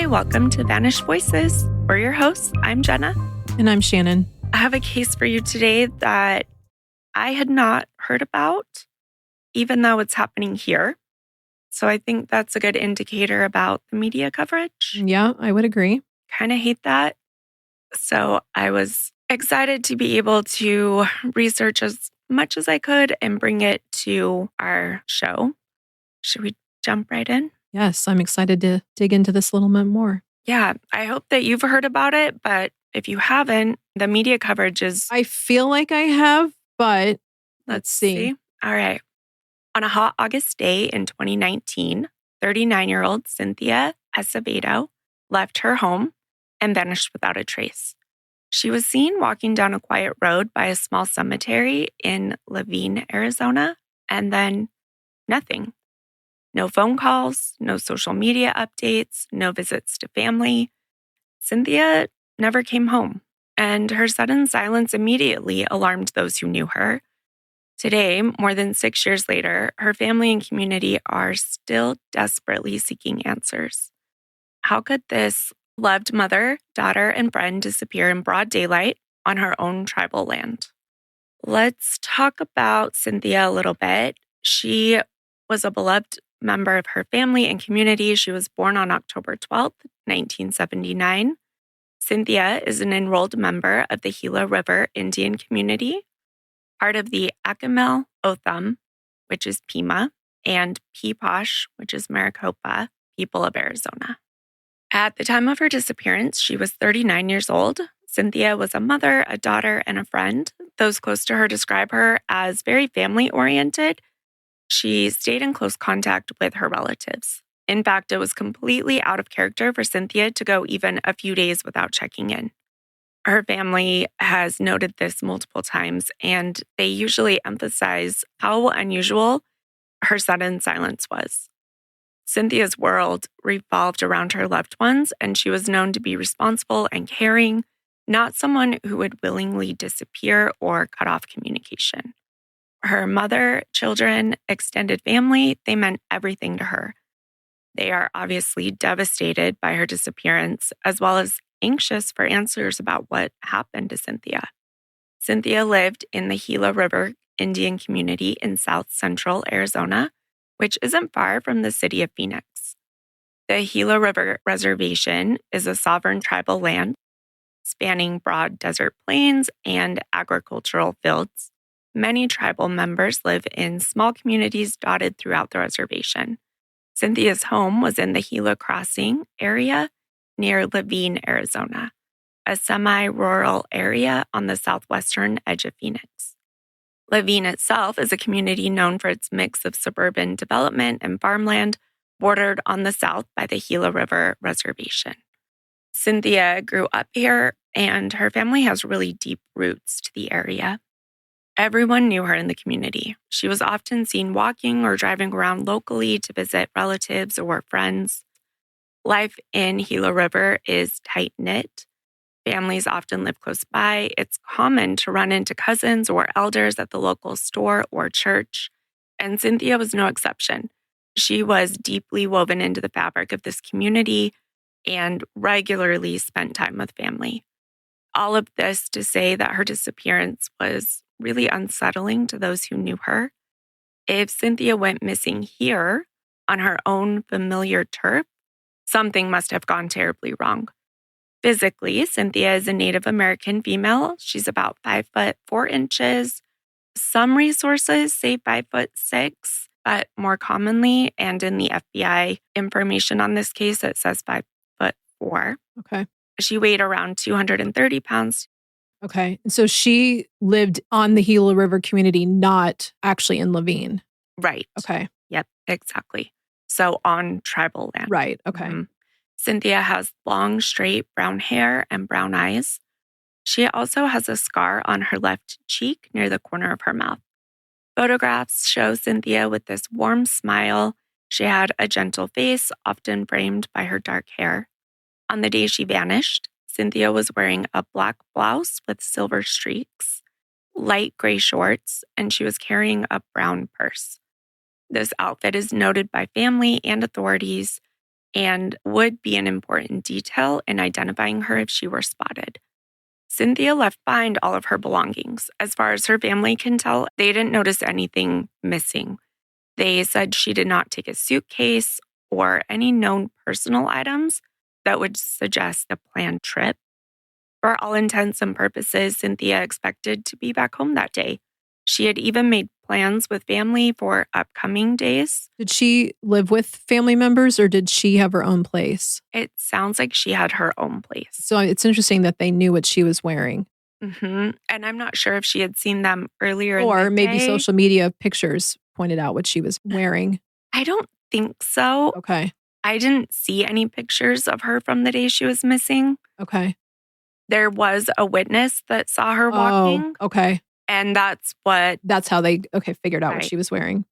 Hi, welcome to Vanished Voices. We're your hosts. I'm Jenna. And I'm Shannon. I have a case for you today that I had not heard about, even though it's happening here. So I think that's a good indicator about the media coverage. Yeah, I would agree. Kind of hate that. So I was excited to be able to research as much as I could and bring it to our show. Should we jump right in? Yes, I'm excited to dig into this a little bit more. Yeah, I hope that you've heard about it, but if you haven't, the media coverage is... I feel like I have, but let's see. All right. On a hot August day in 2019, 39-year-old Cynthia Acevedo left her home and vanished without a trace. She was seen walking down a quiet road by a small cemetery in Laveen, Arizona, and then nothing. No phone calls, no social media updates, no visits to family. Cynthia never came home, and her sudden silence immediately alarmed those who knew her. Today, more than 6 years later, her family and community are still desperately seeking answers. How could this loved mother, daughter, and friend disappear in broad daylight on her own tribal land? Let's talk about Cynthia a little bit. She was a beloved member of her family and community. She was born on October 12th, 1979. Cynthia is an enrolled member of the Gila River Indian Community, part of the Akimel Otham, which is Pima, and Peeposh, which is Maricopa, people of Arizona. At the time of her disappearance, she was 39 years old. Cynthia was a mother, a daughter, and a friend. Those close to her describe her as very family-oriented. She stayed in close contact with her relatives. In fact, it was completely out of character for Cynthia to go even a few days without checking in. Her family has noted this multiple times, and they usually emphasize how unusual her sudden silence was. Cynthia's world revolved around her loved ones, and she was known to be responsible and caring, not someone who would willingly disappear or cut off communication. Her mother, children, extended family, they meant everything to her. They are obviously devastated by her disappearance, as well as anxious for answers about what happened to Cynthia. Cynthia lived in the Gila River Indian Community in south central Arizona, which isn't far from the city of Phoenix. The Gila River Reservation is a sovereign tribal land spanning broad desert plains and agricultural fields. Many tribal members live in small communities dotted throughout the reservation. Cynthia's home was in the Gila Crossing area near Laveen, Arizona, a semi-rural area on the southwestern edge of Phoenix. Laveen itself is a community known for its mix of suburban development and farmland, bordered on the south by the Gila River Reservation. Cynthia grew up here, and her family has really deep roots to the area. Everyone knew her in the community. She was often seen walking or driving around locally to visit relatives or friends. Life in Gila River is tight-knit. Families often live close by. It's common to run into cousins or elders at the local store or church, and Cynthia was no exception. She was deeply woven into the fabric of this community and regularly spent time with family. All of this to say that her disappearance was really unsettling to those who knew her. If Cynthia went missing here on her own familiar turf, something must have gone terribly wrong. Physically, Cynthia is a Native American female. She's about 5'4". Some resources say 5'6", but more commonly, and in the FBI information on this case, it says 5'4". Okay. She weighed around 230 pounds. Okay. So she lived on the Gila River community, not actually in Laveen. Right. Okay. Yep, exactly. So on tribal land. Right. Okay. Mhm. Cynthia has long, straight brown hair and brown eyes. She also has a scar on her left cheek near the corner of her mouth. Photographs show Cynthia with this warm smile. She had a gentle face, often framed by her dark hair. On the day she vanished, Cynthia was wearing a black blouse with silver streaks, light gray shorts, and she was carrying a brown purse. This outfit is noted by family and authorities. and would be an important detail in identifying her if she were spotted. Cynthia left behind all of her belongings. As far as her family can tell, they didn't notice anything missing. They said she did not take a suitcase or any known personal items that would suggest a planned trip. For all intents and purposes, Cynthia expected to be back home that day. She had even made plans with family for upcoming days. Did she live with family members or did she have her own place? It sounds like she had her own place. So it's interesting that they knew what she was wearing. And I'm not sure if she had seen them earlier in the Or maybe day. social media pictures pointed out what she was wearing. I don't think so. Okay. I didn't see any pictures of her from the day she was missing. Okay. There was a witness that saw her walking. Oh, okay. And that's how they figured out what she was wearing.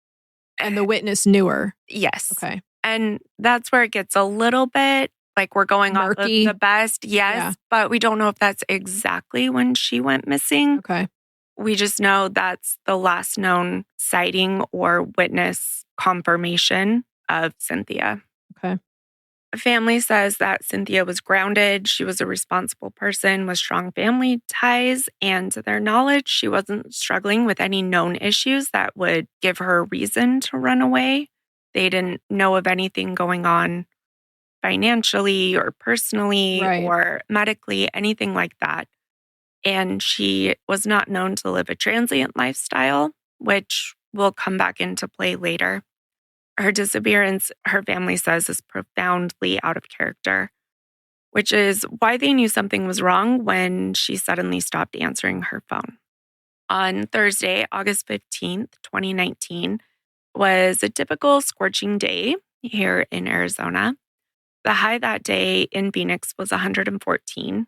And the witness knew her. Yes. Okay. And that's where it gets a little bit like we're going murky. off of the best. Yes. Yeah. But we don't know if that's exactly when she went missing. Okay. We just know that's the last known sighting or witness confirmation of Cynthia. Okay. The family says that Cynthia was grounded. She was a responsible person with strong family ties. And to their knowledge, she wasn't struggling with any known issues that would give her a reason to run away. They didn't know of anything going on financially or personally or medically, anything like that. And she was not known to live a transient lifestyle, which will come back into play later. Her disappearance, her family says, is profoundly out of character, which is why they knew something was wrong when she suddenly stopped answering her phone. On Thursday, August 15th, 2019, was a typical scorching day here in Arizona. The high that day in Phoenix was 114.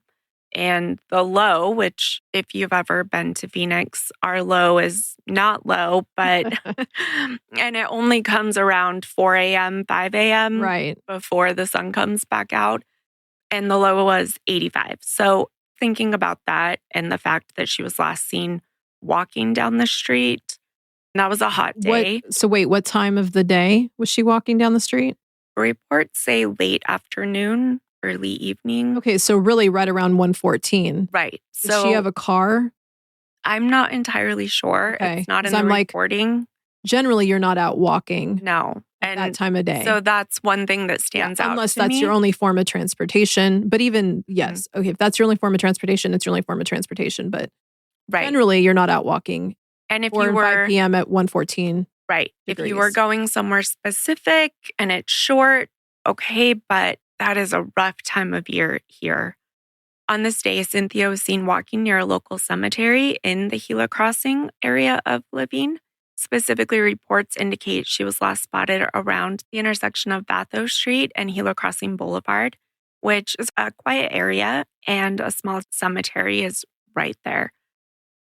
And the low, which if you've ever been to Phoenix, our low is not low, but and it only comes around 4 a.m., 5 a.m. Before the sun comes back out. And the low was 85. So thinking about that and the fact that she was last seen walking down the street, that was a hot day. What time of the day was she walking down the street? Reports say late afternoon, early evening. Okay, so really right around 1:14. Right. Does she have a car? I'm not entirely sure. Okay. It's not in the reporting. Generally, you're not out walking. No. At that time of day. So that's one thing that stands out. Unless that's your only form of transportation. But even, yes, okay, if that's your only form of transportation, it's your only form of transportation. But generally, you're not out walking. And if 4 you and were 5 p.m. at 1:14. Right. If you were going somewhere specific and it's short, okay, but that is a rough time of year here. On this day, Cynthia was seen walking near a local cemetery in the Gila Crossing area of Laveen. Specifically, reports indicate she was last spotted around the intersection of Bathos Street and Gila Crossing Boulevard, which is a quiet area, and a small cemetery is right there.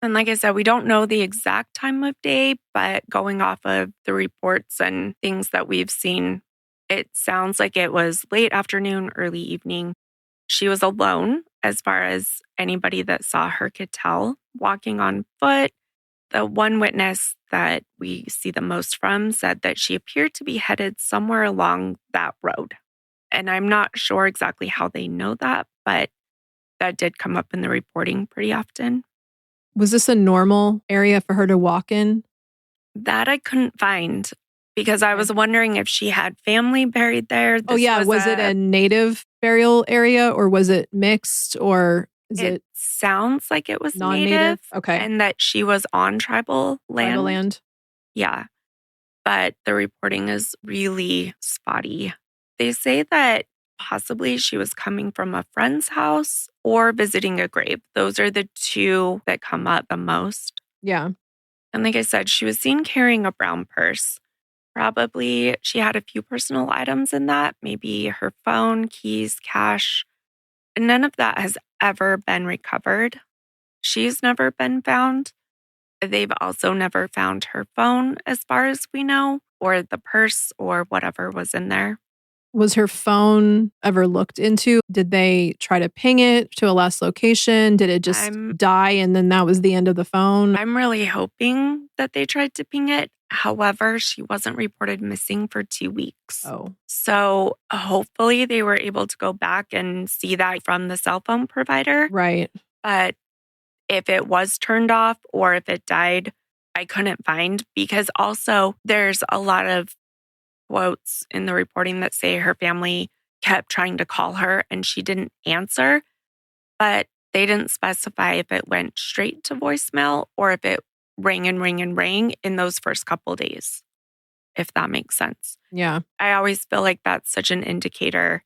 And like I said, we don't know the exact time of day, but going off of the reports and things that we've seen, it sounds like it was late afternoon, early evening. She was alone, as far as anybody that saw her could tell, walking on foot. The one witness that we see the most from said that she appeared to be headed somewhere along that road. And I'm not sure exactly how they know that, but that did come up in the reporting pretty often. Was this a normal area for her to walk in? That I couldn't find because I was wondering if she had family buried there. Was it a native burial area or was it mixed or is it sounds like it was non-native? Native, okay. And that she was on tribal land. Tribal land. Yeah. But the reporting is really spotty. They say that possibly she was coming from a friend's house or visiting a grave. Those are the two that come up the most. Yeah. And like I said, she was seen carrying a brown purse. Probably she had a few personal items in that, maybe her phone, keys, cash. None of that has ever been recovered. She's never been found. They've also never found her phone, as far as we know, or the purse or whatever was in there. Was her phone ever looked into? Did they try to ping it to a last location? Did it just die and then that was the end of the phone? I'm really hoping that they tried to ping it. However, she wasn't reported missing for 2 weeks. Oh. So hopefully they were able to go back and see that from the cell phone provider. Right. But if it was turned off or if it died, I couldn't find, because also there's a lot of quotes in the reporting that say her family kept trying to call her and she didn't answer, but they didn't specify if it went straight to voicemail or if it rang and rang and rang in those first couple days, if that makes sense. Yeah. I always feel like that's such an indicator.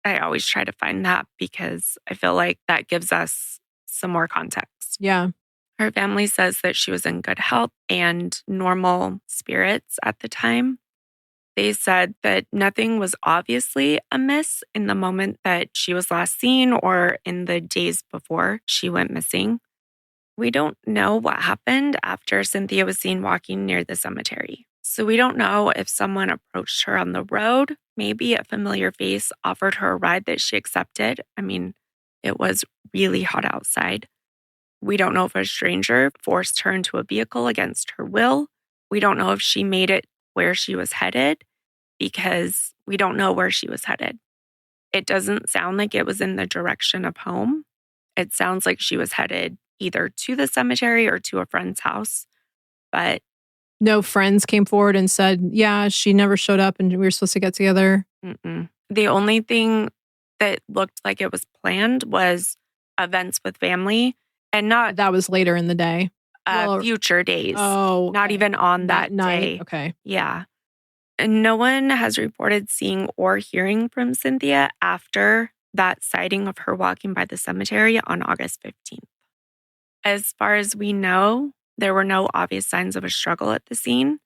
I always try to find that because I feel like that gives us some more context. Yeah. Her family says that she was in good health and normal spirits at the time. They said that nothing was obviously amiss in the moment that she was last seen or in the days before she went missing. We don't know what happened after Cynthia was seen walking near the cemetery. So we don't know if someone approached her on the road. Maybe a familiar face offered her a ride that she accepted. I mean, it was really hot outside. We don't know if a stranger forced her into a vehicle against her will. We don't know if she made it where she was headed, because we don't know where she was headed. It doesn't sound like it was in the direction of home. It sounds like she was headed either to the cemetery or to a friend's house. But no friends came forward and said, yeah, she never showed up and we were supposed to get together. The only thing that looked like it was planned was events with family, and not that was later in the day. Future days. Oh, not even on that night. day. Okay. Yeah. And no one has reported seeing or hearing from Cynthia after that sighting of her walking by the cemetery on August 15th. As far as we know, there were no obvious signs of a struggle at the scene.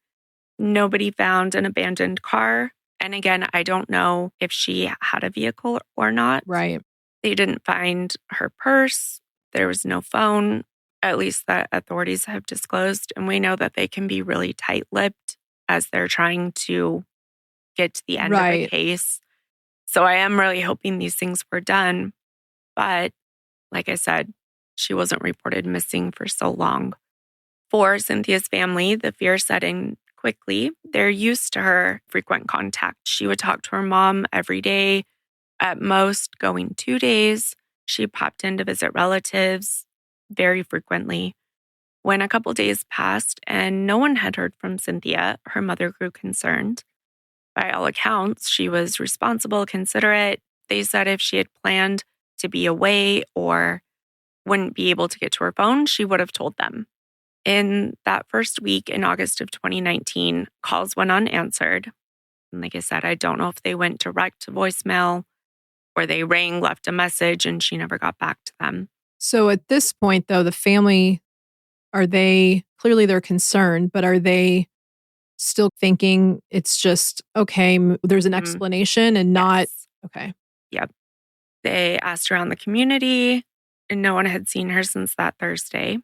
Nobody found an abandoned car. And again, I don't know if she had a vehicle or not. Right. They didn't find her purse. There was no phone, at least that authorities have disclosed. And we know that they can be really tight-lipped as they're trying to get to the end of a case. So I am really hoping these things were done. But like I said, she wasn't reported missing for so long. For Cynthia's family, the fear set in quickly. They're used to her frequent contact. She would talk to her mom every day, at most going 2 days. She popped in to visit relatives very frequently. When a couple days passed and no one had heard from Cynthia, her mother grew concerned. By all accounts, she was responsible, considerate. They said if she had planned to be away or wouldn't be able to get to her phone, she would have told them. In that first week in August of 2019, calls went unanswered. And like I said, I don't know if they went direct to voicemail or they rang, left a message, and she never got back to them. So at this point, though, the family, clearly they're concerned, but are they still thinking it's just, okay, there's an explanation and not, okay. Yep. They asked around the community and no one had seen her since that Thursday.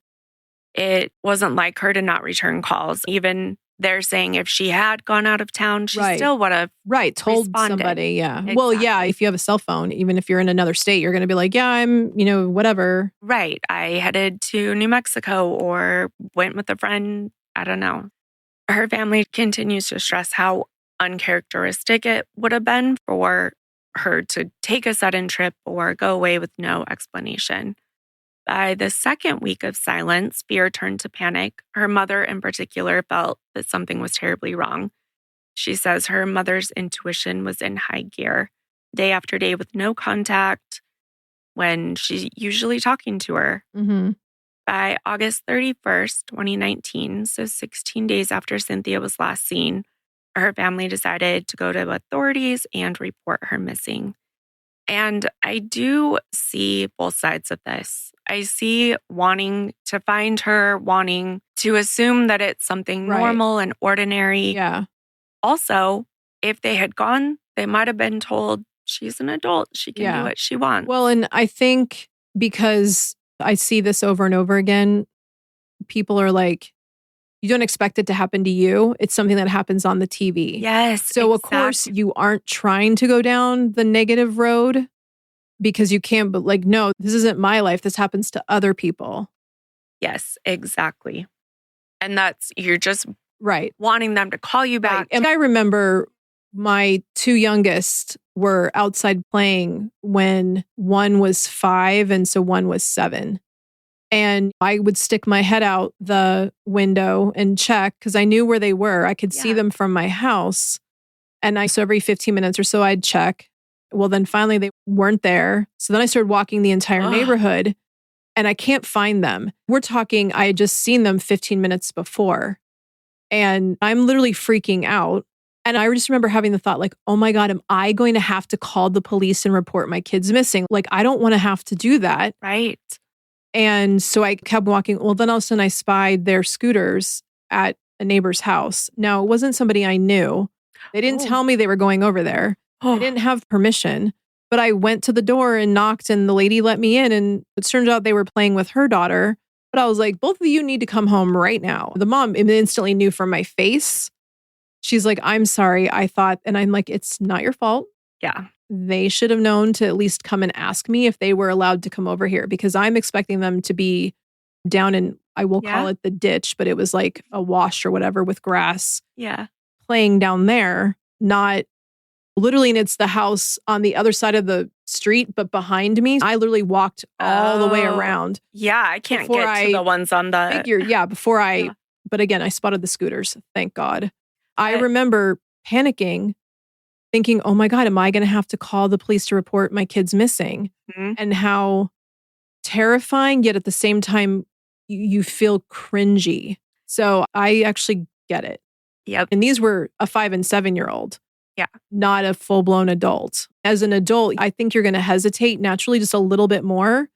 It wasn't like her to not return calls. Even they're saying if she had gone out of town, she still would have told responded. Somebody, yeah. Exactly. Well, yeah, if you have a cell phone, even if you're in another state, you're going to be like, yeah, I'm, whatever. Right. I headed to New Mexico or went with a friend. I don't know. Her family continues to stress how uncharacteristic it would have been for her to take a sudden trip or go away with no explanation. By the second week of silence, fear turned to panic. Her mother in particular felt that something was terribly wrong. She says her mother's intuition was in high gear, day after day with no contact when she's usually talking to her. Mm-hmm. By August 31st, 2019, so 16 days after Cynthia was last seen, her family decided to go to authorities and report her missing. And I do see both sides of this. I see wanting to find her, wanting to assume that it's something normal and ordinary. Yeah. Also, if they had gone, they might have been told she's an adult. She can do what she wants. Well, and I think because I see this over and over again, people are like, you don't expect it to happen to you. It's something that happens on the TV. Yes. So, of course, you aren't trying to go down the negative road because you can't, but like, no, this isn't my life. This happens to other people. Yes, exactly. And you're just Right. wanting them to call you back. Right. And I remember my two youngest were outside playing when one was 5 and so one was 7. And I would stick my head out the window and check because I knew where they were. I could see them from my house. And so every 15 minutes or so, I'd check. Well, then finally they weren't there. So then I started walking the entire neighborhood and I can't find them. We're talking, I had just seen them 15 minutes before. And I'm literally freaking out. And I just remember having the thought like, oh my God, am I going to have to call the police and report my kids missing? Like, I don't want to have to do that. Right. And so I kept walking. Well, then all of a sudden I spied their scooters at a neighbor's house. Now, it wasn't somebody I knew. They didn't tell me they were going over there. I didn't have permission. But I went to the door and knocked and the lady let me in. And it turns out they were playing with her daughter. But I was like, both of you need to come home right now. The mom instantly knew from my face. She's like, I'm sorry. I thought, and I'm like, it's not your fault. Yeah. They should have known to at least come and ask me if they were allowed to come over here because I'm expecting them to be down in, I will call it the ditch, but it was like a wash or whatever with grass. Yeah. Playing down there, not literally, and it's the house on the other side of the street, but behind me. I literally walked all the way around. Yeah, I can't get to the ones on the... before I, but again, I spotted the scooters, thank God. I remember panicking, thinking, oh my God, am I going to have to call the police to report my kids missing? Mm-hmm. And how terrifying, yet at the same time, you feel cringy. So I actually get it. Yep. And these were a 5 and 7-year-old. Yeah. Not a full-blown adult. As an adult, I think you're going to hesitate naturally just a little bit more,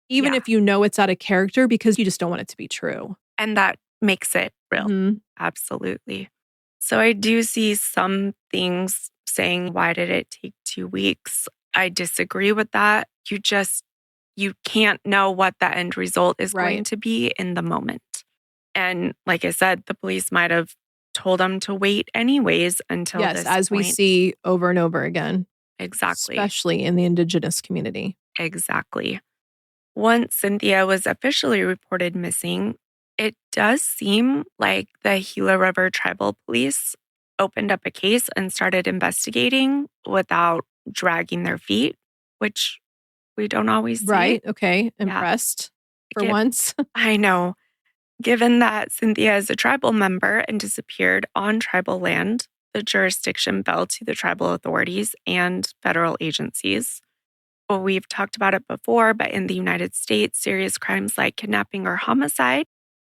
even if you know it's out of character, because you just don't want it to be true. And that makes it real. Mm-hmm. Absolutely. So I do see some things saying, why did it take 2 weeks? I disagree with that. You can't know what the end result is going to be in the moment. And like I said, the police might have told them to wait anyways until this point. As we see over and over again. Exactly. Especially in the Indigenous community. Exactly. Once Cynthia was officially reported missing, it does seem like the Gila River Tribal Police opened up a case and started investigating without dragging their feet, which we don't always see. Right. Okay. Impressed for once. I know. Given that Cynthia is a tribal member and disappeared on tribal land, the jurisdiction fell to the tribal authorities and federal agencies. Well, we've talked about it before, but in the United States, serious crimes like kidnapping or homicide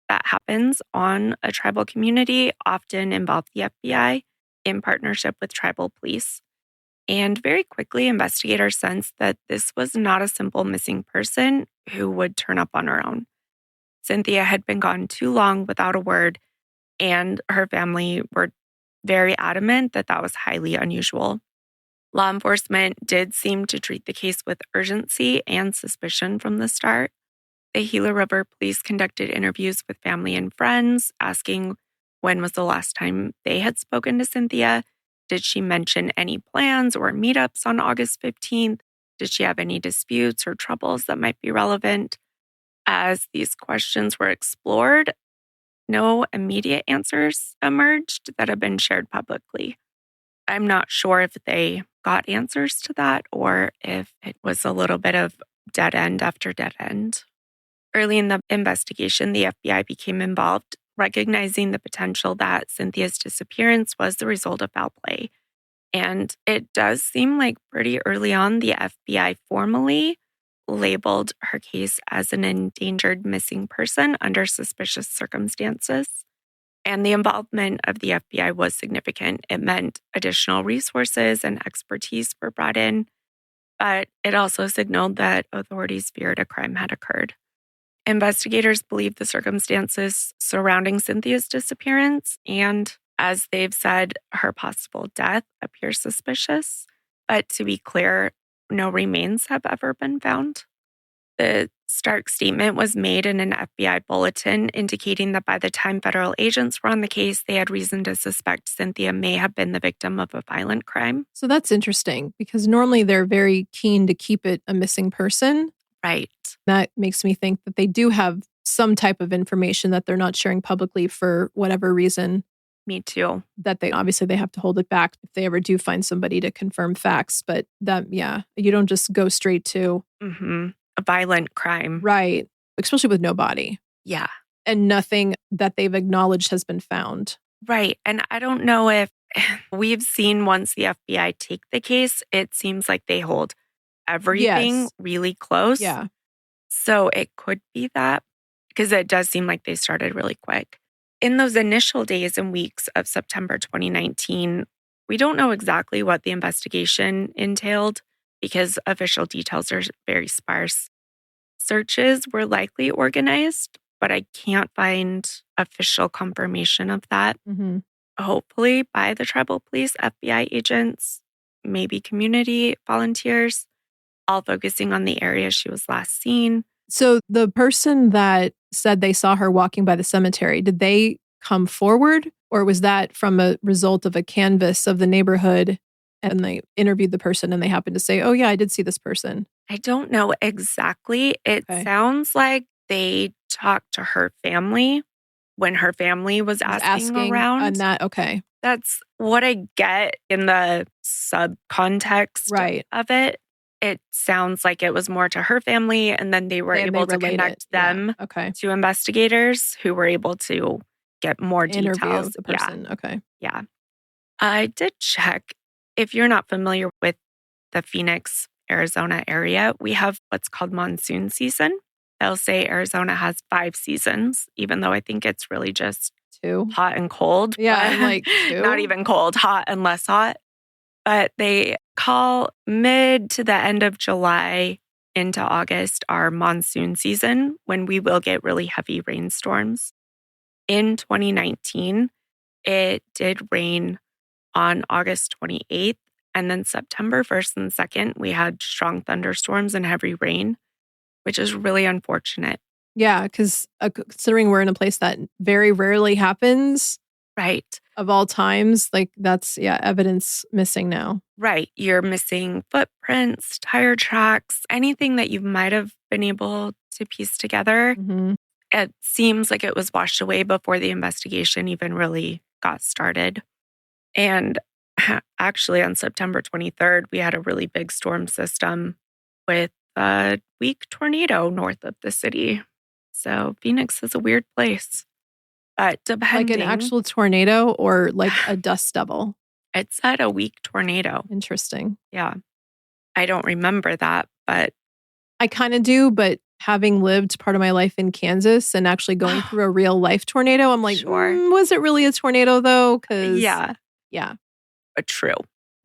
that happens on a tribal community often involve the FBI in partnership with tribal police. And very quickly, investigators sensed that this was not a simple missing person who would turn up on her own. Cynthia had been gone too long without a word, and her family were very adamant that that was highly unusual. Law enforcement did seem to treat the case with urgency and suspicion from the start. The Gila River Police conducted interviews with family and friends, asking when was the last time they had spoken to Cynthia. Did she mention any plans or meetups on August 15th? Did she have any disputes or troubles that might be relevant? As these questions were explored, no immediate answers emerged that have been shared publicly. I'm not sure if they got answers to that or if it was a little bit of dead end after dead end. Early in the investigation, the FBI became involved, recognizing the potential that Cynthia's disappearance was the result of foul play. And it does seem like pretty early on, the FBI formally labeled her case as an endangered missing person under suspicious circumstances. And the involvement of the FBI was significant. It meant additional resources and expertise were brought in, but it also signaled that authorities feared a crime had occurred. Investigators believe the circumstances surrounding Cynthia's disappearance and, as they've said, her possible death appear suspicious. But to be clear, no remains have ever been found. The stark statement was made in an FBI bulletin indicating that by the time federal agents were on the case, they had reason to suspect Cynthia may have been the victim of a violent crime. So that's interesting because normally they're very keen to keep it a missing person. Right. That makes me think that they do have some type of information that they're not sharing publicly for whatever reason. Me too. That they have to hold it back if they ever do find somebody to confirm facts. But you don't just go straight to a violent crime. Right. Especially with no body. Yeah. And nothing that they've acknowledged has been found. Right. And I don't know if we've seen once the FBI take the case, it seems like they hold everything really close. Yeah. So it could be that, because it does seem like they started really quick. In those initial days and weeks of September 2019, we don't know exactly what the investigation entailed because official details are very sparse. Searches were likely organized, but I can't find official confirmation of that. Hopefully by the tribal police, FBI agents, maybe community volunteers, all focusing on the area she was last seen. So the person that said they saw her walking by the cemetery, did they come forward, or was that from a result of a canvass of the neighborhood and they interviewed the person and they happened to say, oh yeah, I did see this person? I don't know exactly. It sounds like they talked to her family when her family was asking around. On that, okay. That's what I get in the subcontext of it. It sounds like it was more to her family, and then they were able to connect them to investigators who were able to get more details. Interview the person. Okay. Yeah. I did check. If you're not familiar with the Phoenix, Arizona area, we have what's called monsoon season. They'll say Arizona has 5 seasons, even though I think it's really just 2. Hot and cold. Yeah, I'm like 2. Not even cold, hot and less hot. But they call mid to the end of July into August our monsoon season, when we will get really heavy rainstorms. In 2019, it did rain on August 28th. And then September 1st and 2nd, we had strong thunderstorms and heavy rain, which is really unfortunate. Yeah, because considering we're in a place that very rarely happens. Right. Of all times, like that's, evidence missing now. Right. You're missing footprints, tire tracks, anything that you might have been able to piece together. It seems like it was washed away before the investigation even really got started. And actually on September 23rd, we had a really big storm system with a weak tornado north of the city. So Phoenix is a weird place. But depending... Like an actual tornado or like a dust devil? It said a weak tornado. Interesting. Yeah. I don't remember that, but... I kind of do, but having lived part of my life in Kansas and actually going through a real life tornado, I'm like, was it really a tornado though? Because Yeah. But true.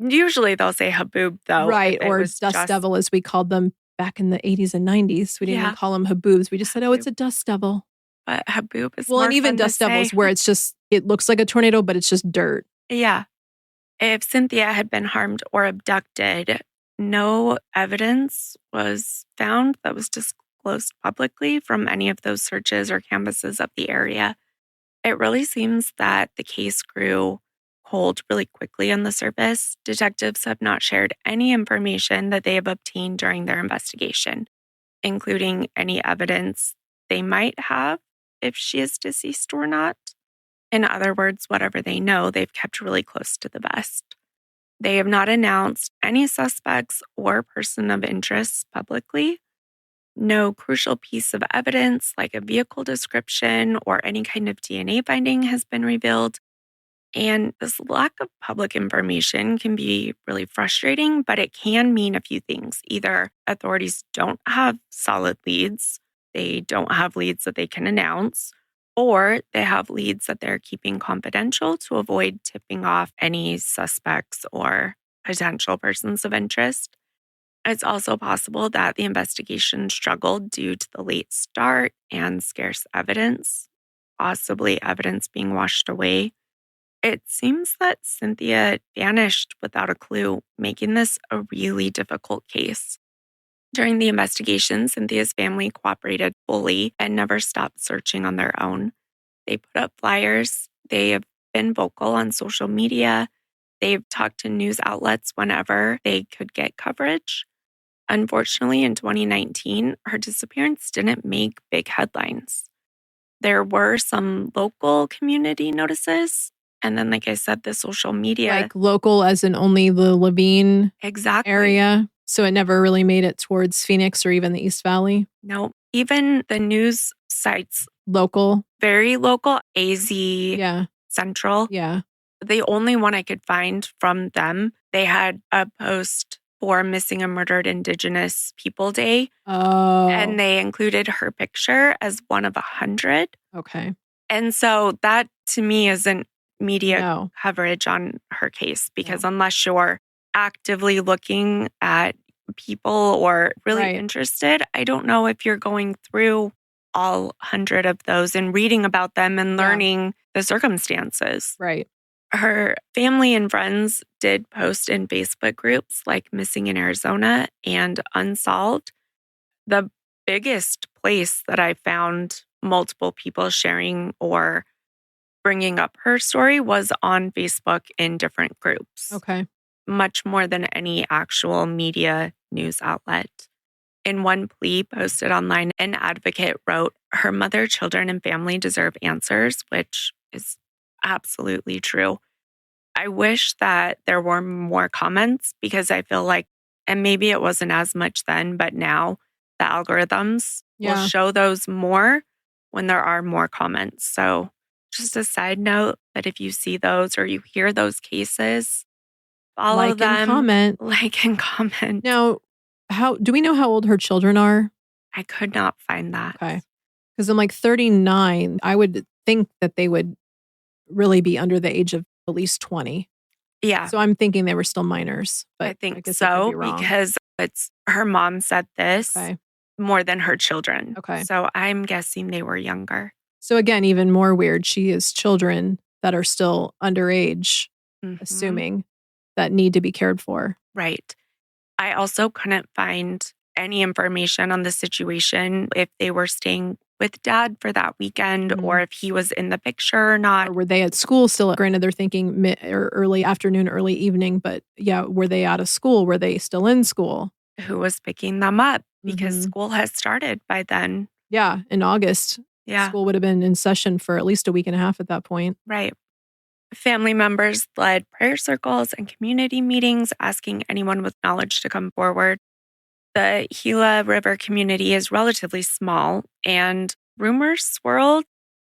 Usually they'll say haboob though. Right, or dust devil as we called them back in the 80s and 90s. We didn't even call them haboobs. We just said, it's a dust devil. But haboob is well, more and even fun dust to say. devils where it's just, it looks like a tornado, but it's just dirt. Yeah. If Cynthia had been harmed or abducted, no evidence was found that was disclosed publicly from any of those searches or canvasses of the area. It really seems that the case grew cold really quickly on the surface. Detectives have not shared any information that they have obtained during their investigation, including any evidence they might have if she is deceased or not. In other words, whatever they know, they've kept really close to the vest. They have not announced any suspects or person of interest publicly. No crucial piece of evidence like a vehicle description or any kind of DNA finding has been revealed. And this lack of public information can be really frustrating, but it can mean a few things. Either authorities don't have solid leads, they don't have leads that they can announce, or they have leads that they're keeping confidential to avoid tipping off any suspects or potential persons of interest. It's also possible that the investigation struggled due to the late start and scarce evidence, possibly evidence being washed away. It seems that Cynthia vanished without a clue, making this a really difficult case. During the investigation, Cynthia's family cooperated fully and never stopped searching on their own. They put up flyers. They have been vocal on social media. They've talked to news outlets whenever they could get coverage. Unfortunately, in 2019, her disappearance didn't make big headlines. There were some local community notices. And then, like I said, the social media. Like local as in only the Laveen area. So it never really made it towards Phoenix or even the East Valley. No, even the news sites. Local. Very local. AZ Central. Yeah. The only one I could find from them, they had a post for Missing and Murdered Indigenous People Day. Oh. And they included her picture as one of 100. Okay. And so that to me isn't media coverage on her case, because unless you're actively looking at people or really interested, I don't know if you're going through all 100 of those and reading about them and learning the circumstances. Right. Her family and friends did post in Facebook groups like Missing in Arizona and Unsolved. The biggest place that I found multiple people sharing or bringing up her story was on Facebook in different groups. Okay. Much more than any actual media news outlet. In one plea posted online, an advocate wrote, "Her mother, children, and family deserve answers," which is absolutely true. I wish that there were more comments, because I feel like, and maybe it wasn't as much then, but now the algorithms will show those more when there are more comments. So just a side note that if you see those or you hear those cases, follow them. And comment. Like and comment. Now, do we know how old her children are? I could not find that. Okay. Because I'm like 39. I would think that they would really be under the age of at least 20. Yeah. So I'm thinking they were still minors. But I think so, because it's her mom said this more than her children. Okay. So I'm guessing they were younger. So again, even more weird. She has children that are still underage, assuming, that need to be cared for. Right. I also couldn't find any information on the situation, if they were staying with dad for that weekend or if he was in the picture or not. Or were they at school still? Granted, they're thinking mid or early afternoon, early evening, but were they out of school? Were they still in school? Who was picking them up? Because school has started by then. Yeah, in August. Yeah. School would have been in session for at least a week and a half at that point. Right. Family members led prayer circles and community meetings, asking anyone with knowledge to come forward. The Gila River community is relatively small, and rumors swirled.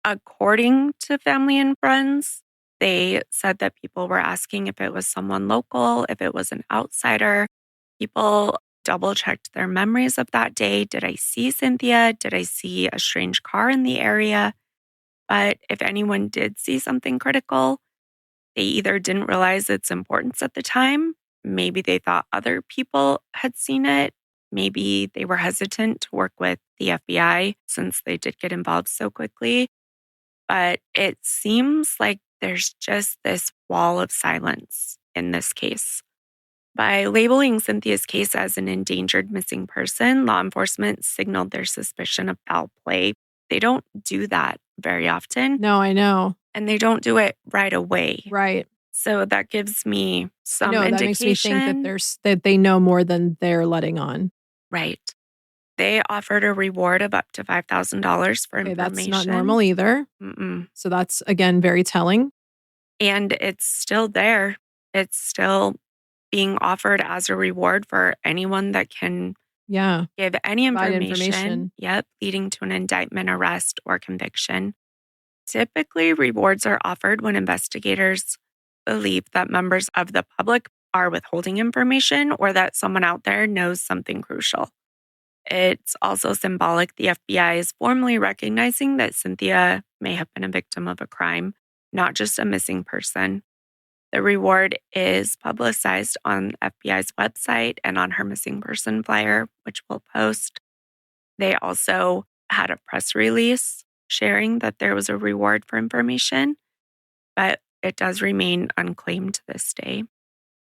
According to family and friends, they said that people were asking if it was someone local, if it was an outsider. People double-checked their memories of that day. Did I see Cynthia? Did I see a strange car in the area? But if anyone did see something critical, they either didn't realize its importance at the time, maybe they thought other people had seen it, maybe they were hesitant to work with the FBI since they did get involved so quickly. But it seems like there's just this wall of silence in this case. By labeling Cynthia's case as an endangered missing person, law enforcement signaled their suspicion of foul play. They don't do that very often. No, I know. And they don't do it right away. Right. So that gives me some indication. That makes me think that they know more than they're letting on. Right. They offered a reward of up to $5,000 for information. That's not normal either. So that's, again, very telling. And it's still there. It's still being offered as a reward for anyone that can give any information. Yep, leading to an indictment, arrest, or conviction. Typically, rewards are offered when investigators believe that members of the public are withholding information or that someone out there knows something crucial. It's also symbolic the FBI is formally recognizing that Cynthia may have been a victim of a crime, not just a missing person. The reward is publicized on FBI's website and on her missing person flyer, which we'll post. They also had a press release sharing that there was a reward for information, but it does remain unclaimed to this day.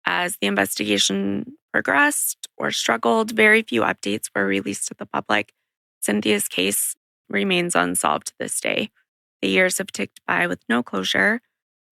As the investigation progressed or struggled, very few updates were released to the public. Cynthia's case remains unsolved to this day. The years have ticked by with no closure.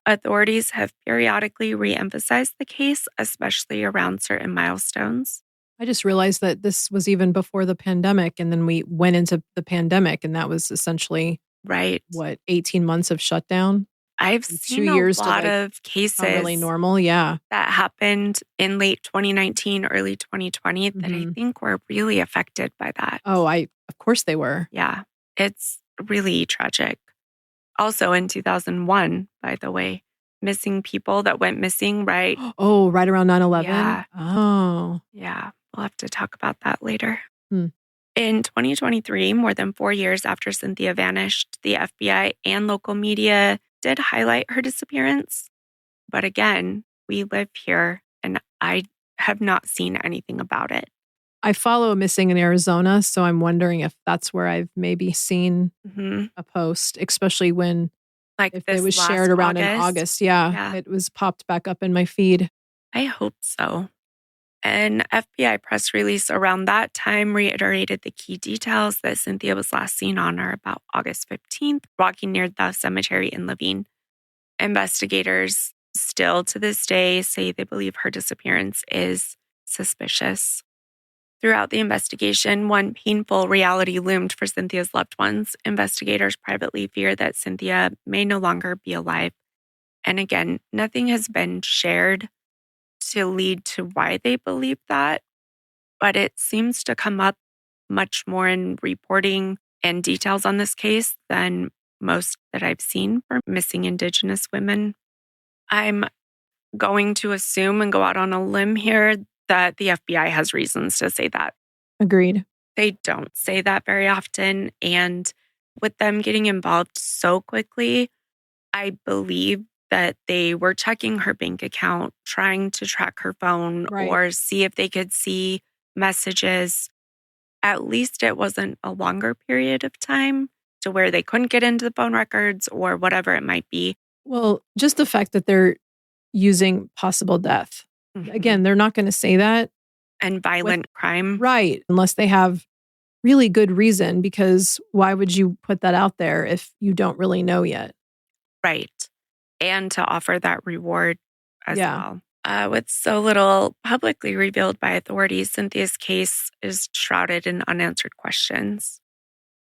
Authorities have periodically re-emphasized the case, especially around certain milestones. I just realized that this was even before the pandemic, and then we went into the pandemic, and that was essentially, Right. 18 months of shutdown? I've And 2 seen a years to, lot of become really cases normal? Yeah. that happened in late 2019, early 2020 that I Mhm. think were really affected by that. Oh, of course they were. Yeah, it's really tragic. Also in 2001, by the way, missing people that went missing, right? Oh, right around 9/11? Yeah, Oh. yeah. We'll have to talk about that later. Hmm. In 2023, more than 4 years after Cynthia vanished, the FBI and local media did highlight her disappearance. But again, we live here and I have not seen anything about it. I follow Missing in Arizona, so I'm wondering if that's where I've maybe seen Hmm. a post, especially when Like if it this was shared last around in August. August. Yeah, Yeah, it was popped back up in my feed. I hope so. An FBI press release around that time reiterated the key details that Cynthia was last seen on or about August 15th, walking near the cemetery in Laveen. Investigators still to this day say they believe her disappearance is suspicious. Throughout the investigation, one painful reality loomed for Cynthia's loved ones. Investigators privately fear that Cynthia may no longer be alive. And again, nothing has been shared to lead to why they believe that, but it seems to come up much more in reporting and details on this case than most that I've seen for missing Indigenous women. I'm going to assume and go out on a limb here that the FBI has reasons to say that. Agreed. They don't say that very often. And with them getting involved so quickly, I believe that they were checking her bank account, trying to track her phone Right. or see if they could see messages. At least it wasn't a longer period of time to where they couldn't get into the phone records or whatever it might be. Well, just the fact that they're using possible death. Mhm. Again, they're not gonna say that And with violent crime. right, unless they have really good reason, because why would you put that out there if you don't really know yet? Right. And to offer that reward as Yeah. well. With so little publicly revealed by authorities, Cynthia's case is shrouded in unanswered questions.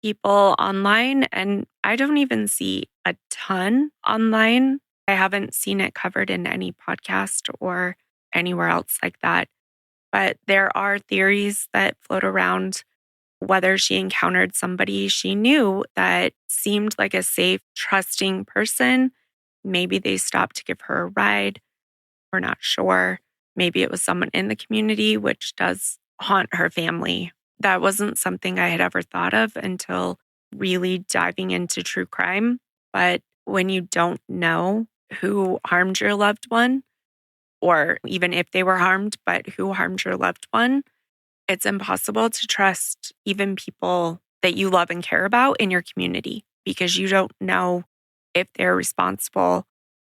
People online, and I don't even see a ton online. I haven't seen it covered in any podcast or anywhere else like that. But there are theories that float around whether she encountered somebody she knew that seemed like a safe, trusting person. Maybe they stopped to give her a ride. We're not sure. Maybe it was someone in the community, which does haunt her family. That wasn't something I had ever thought of until really diving into true crime. But when you don't know who harmed your loved one, or even if they were harmed, but who harmed your loved one, it's impossible to trust even people that you love and care about in your community because you don't know if they're responsible.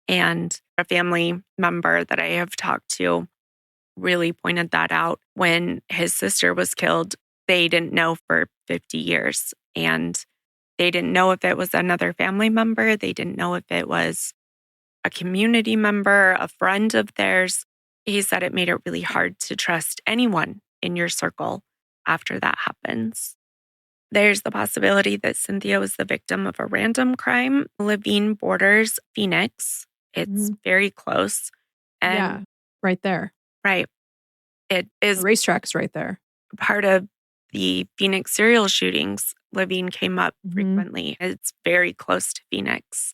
And a family member that I have talked to really pointed that out. When his sister was killed, they didn't know for 50 years. And they didn't know if it was another family member. They didn't know if it was a community member, a friend of theirs. He said it made it really hard to trust anyone in your circle after that happens. There's the possibility that Cynthia was the victim of a random crime. Laveen borders Phoenix. It's Mhm. very close. And Yeah, right there. right, it The is racetrack's right there. part of the Phoenix serial shootings. Laveen came up Mhm. frequently. It's very close to Phoenix.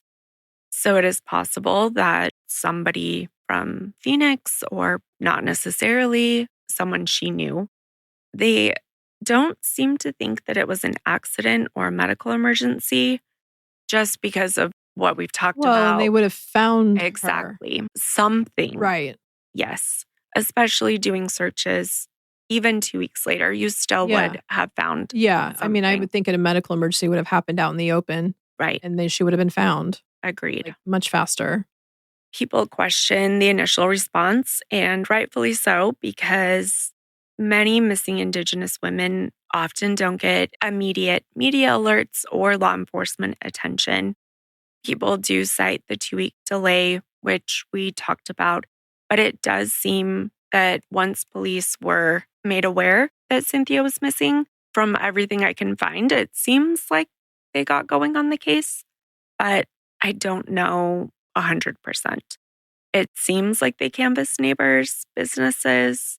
So it is possible that somebody from Phoenix, or not necessarily someone she knew, they don't seem to think that it was an accident or a medical emergency just because of what we've talked Well, and they about. would have found her. Exactly. Something. Right. Yes. Especially doing searches, even 2 weeks later, you still Yeah. would have found Yeah. I mean, I something. would think a medical emergency would have happened out in the open, Right. and then she would have been found, Agreed. like, much faster. People question the initial response, and rightfully so, because many missing Indigenous women often don't get immediate media alerts or law enforcement attention. People do cite the 2 week delay, which we talked about, but it does seem that once police were made aware that Cynthia was missing, from everything I can find, it seems like they got going on the case, but I don't know 100%. It seems like they canvassed neighbors, businesses,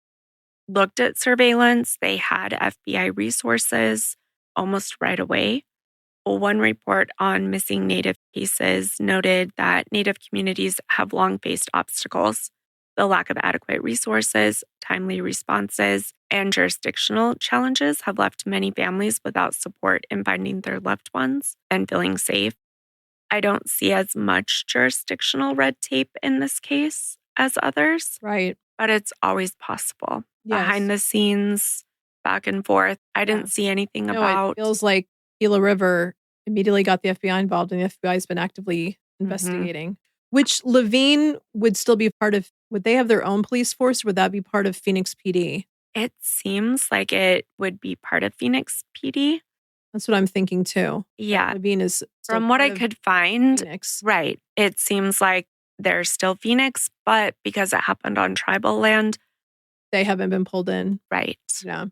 looked at surveillance. They had FBI resources almost right away. One report on missing Native cases noted that Native communities have long faced obstacles. The lack of adequate resources, timely responses, and jurisdictional challenges have left many families without support in finding their loved ones and feeling safe. I don't see as much jurisdictional red tape in this case as others. Right. But it's always possible. Yes. Behind the scenes, back and forth. I didn't see anything about. It feels like Gila River immediately got the FBI involved, and the FBI has been actively investigating. Which Laveen would still be part of. Would they have their own police force, or would that be part of Phoenix PD? It seems like it would be part of Phoenix PD. That's what I'm thinking too. Yeah. Laveen is from what I could find. Phoenix. Right. It seems like they're still Phoenix, but because it happened on tribal land, they haven't been pulled in. Right. Yeah.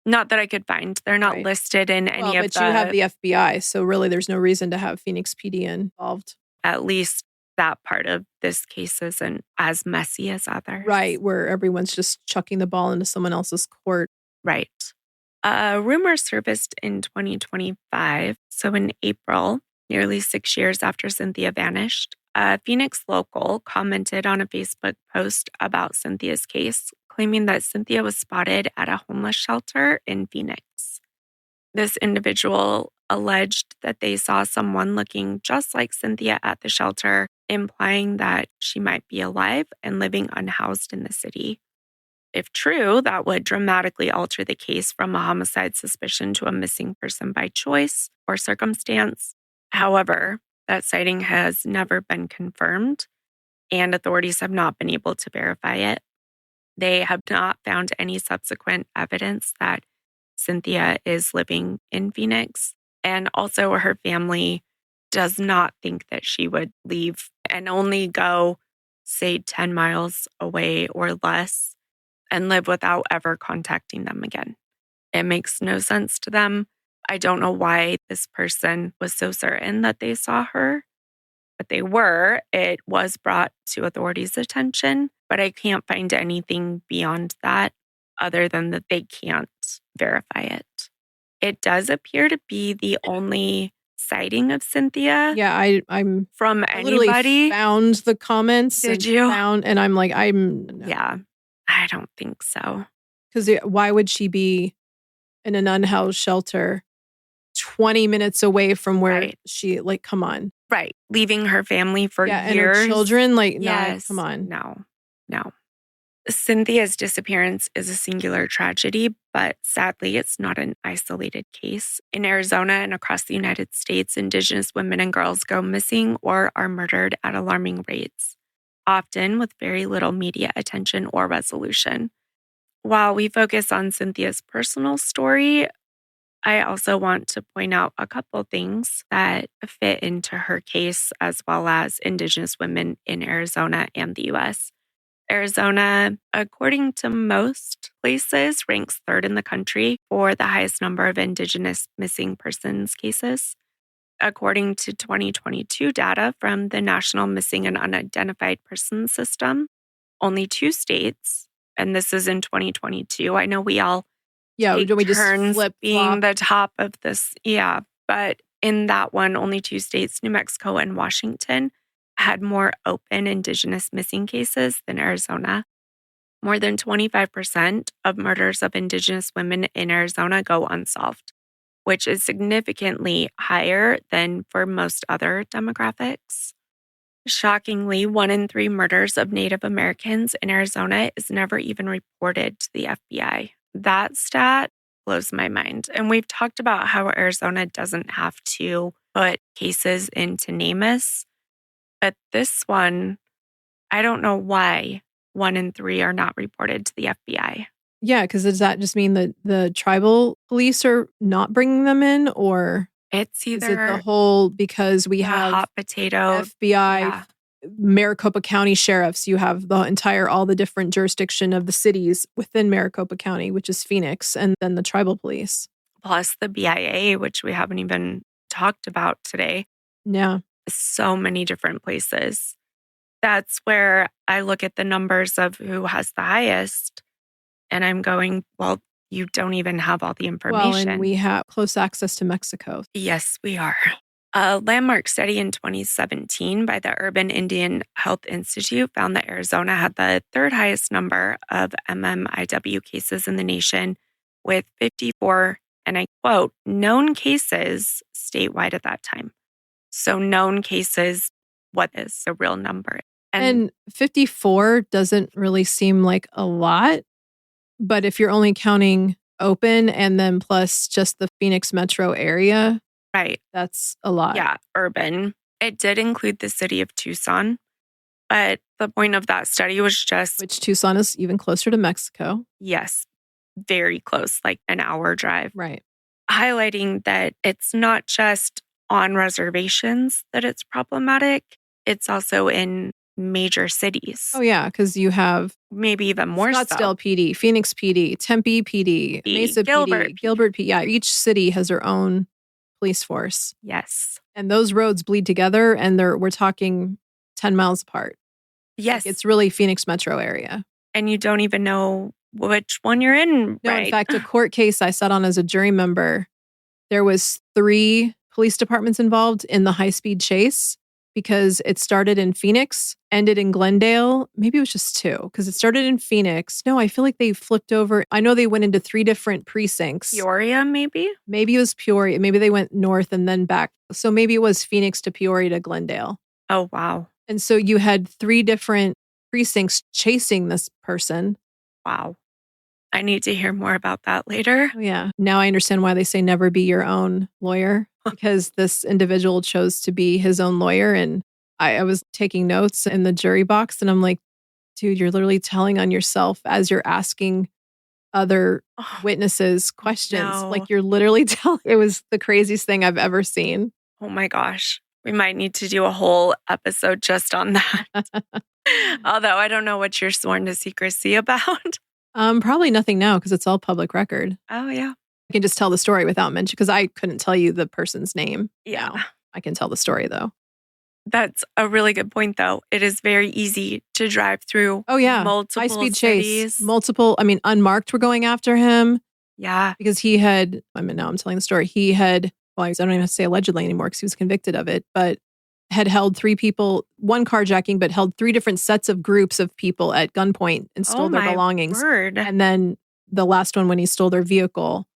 Not that I could find. They're not listed in any of the. But you have the FBI, so really there's no reason to have Phoenix PD involved. At least that part of this case isn't as messy as others. Right, where everyone's just chucking the ball into someone else's court. Right. A rumor surfaced in 2025, so in April, nearly 6 years after Cynthia vanished, a Phoenix local commented on a Facebook post about Cynthia's case, claiming that Cynthia was spotted at a homeless shelter in Phoenix. This individual alleged that they saw someone looking just like Cynthia at the shelter, implying that she might be alive and living unhoused in the city. If true, that would dramatically alter the case from a homicide suspicion to a missing person by choice or circumstance. However, that sighting has never been confirmed, and authorities have not been able to verify it. They have not found any subsequent evidence that Cynthia is living in Phoenix, and also her family does not think that she would leave and only go, say, 10 miles away or less and live without ever contacting them again. It makes no sense to them. I don't know why this person was so certain that they saw her, but they were. It was brought to authorities' attention, but I can't find anything beyond that other than that they can't verify it. It does appear to be the only sighting of Cynthia. Yeah, I'm from anybody. Literally found the comments. Did you? And I'm like, no. Yeah, I don't think so. Because why would she be in an unhoused shelter 20 minutes away from where she, like, come on. Right. Leaving her family for years. And her children, like, yes. No, come on. No. Cynthia's disappearance is a singular tragedy, but sadly, it's not an isolated case. In Arizona and across the United States, Indigenous women and girls go missing or are murdered at alarming rates, often with very little media attention or resolution. While we focus on Cynthia's personal story, I also want to point out a couple things that fit into her case, as well as Indigenous women in Arizona and the U.S. Arizona, according to most places, ranks third in the country for the highest number of Indigenous missing persons cases. According to 2022 data from the National Missing and Unidentified Persons System, only 2 states, and this is in 2022. I know we all do we just turns flip being the top of this. Yeah, but in that one, only 2 states, New Mexico and Washington, had more open Indigenous missing cases than Arizona. More than 25% of murders of Indigenous women in Arizona go unsolved, which is significantly higher than for most other demographics. Shockingly, 1 in 3 murders of Native Americans in Arizona is never even reported to the FBI. That stat blows my mind. And we've talked about how Arizona doesn't have to put cases into NamUs. But this one, I don't know why 1 in 3 are not reported to the FBI. Yeah, because does that just mean that the tribal police are not bringing them in, or it's either is it the whole because we have hot potato FBI Maricopa County sheriffs. You have all the different jurisdiction of the cities within Maricopa County, which is Phoenix, and then the tribal police. Plus the BIA, which we haven't even talked about today. Yeah. So many different places. That's where I look at the numbers of who has the highest, and I'm going, well, you don't even have all the information. Well, and we have close access to Mexico. Yes, we are. A landmark study in 2017 by the Urban Indian Health Institute found that Arizona had the third highest number of MMIW cases in the nation, with 54, and I quote, known cases statewide at that time. So known cases, what is the real number? And 54 doesn't really seem like a lot, but if you're only counting open and then plus just the Phoenix metro area, right, that's a lot. Yeah, urban. It did include the city of Tucson, but the point of that study was just... Which Tucson is even closer to Mexico. Yes, very close, like an hour drive. Right. Highlighting that it's not just on reservations that it's problematic, it's also in major cities. Oh, yeah, because you have maybe even more Scottsdale PD, Phoenix PD, Tempe PD, Mesa PD, Gilbert PD. Yeah, each city has their own police force. Yes. And those roads bleed together, and we're talking 10 miles apart. Yes. Like, it's really Phoenix metro area. And you don't even know which one you're in. No, right? In fact, a court case I sat on as a jury member, there was 3 police departments involved in the high-speed chase, because it started in Phoenix, ended in Glendale. Maybe it was just 2, because it started in Phoenix. No, I feel like they flipped over. I know they went into 3 different precincts. Peoria, maybe? Maybe it was Peoria. Maybe they went north and then back. So maybe it was Phoenix to Peoria to Glendale. Oh, wow. And so you had 3 different precincts chasing this person. Wow. I need to hear more about that later. Oh, yeah. Now I understand why they say never be your own lawyer, because this individual chose to be his own lawyer. And I was taking notes in the jury box, and I'm like, dude, you're literally telling on yourself as you're asking other witnesses questions. No. Like, you're literally telling. It was the craziest thing I've ever seen. Oh my gosh. We might need to do a whole episode just on that. Although I don't know what you're sworn to secrecy about. Probably nothing now, because it's all public record. Oh, yeah. I can just tell the story without mention, because I couldn't tell you the person's name. Yeah. Now. I can tell the story, though. That's a really good point, though. It is very easy to drive through. Oh, yeah. Multiple high-speed cities. Chase. Multiple, unmarked were going after him. Yeah. Because he had, now I'm telling the story. He had, I don't even have to say allegedly anymore, because he was convicted of it, but had held 3 people, 1 carjacking, but held 3 different sets of groups of people at gunpoint and stole their belongings. Word. And then the last one, when he stole their vehicle.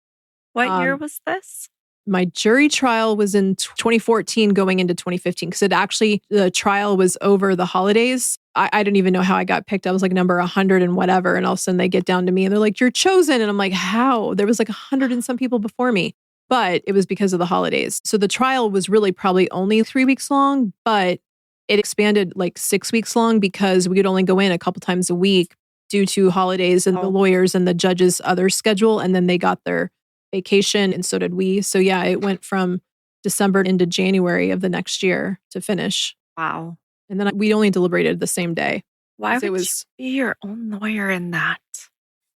What year was this? My jury trial was in 2014 going into 2015, because the trial was over the holidays. I didn't even know how I got picked. I was like number 100 and whatever. And all of a sudden they get down to me and they're like, you're chosen. And I'm like, how? There was like 100 and some people before me. But it was because of the holidays. So the trial was really probably only 3 weeks long, but it expanded like 6 weeks long, because we could only go in a couple times a week due to holidays and the lawyers and the judges' other schedule. And then they got their vacation, and so did we. So yeah, it went from December into January of the next year to finish. Wow. And then we only deliberated the same day. Why would you be your own lawyer in that?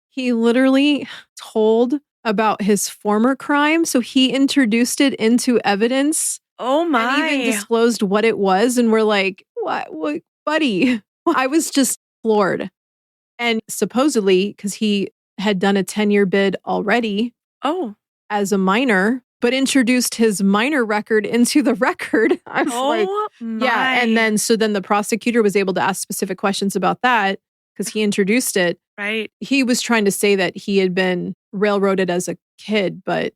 He literally told about his former crime. So he introduced it into evidence. Oh my. And even disclosed what it was. And we're like, what, buddy? I was just floored. And supposedly, because he had done a 10-year bid already. Oh. As a minor, but introduced his minor record into the record. I was my. Yeah. And then the prosecutor was able to ask specific questions about that, because he introduced it. Right. He was trying to say that he had been railroaded as a kid. But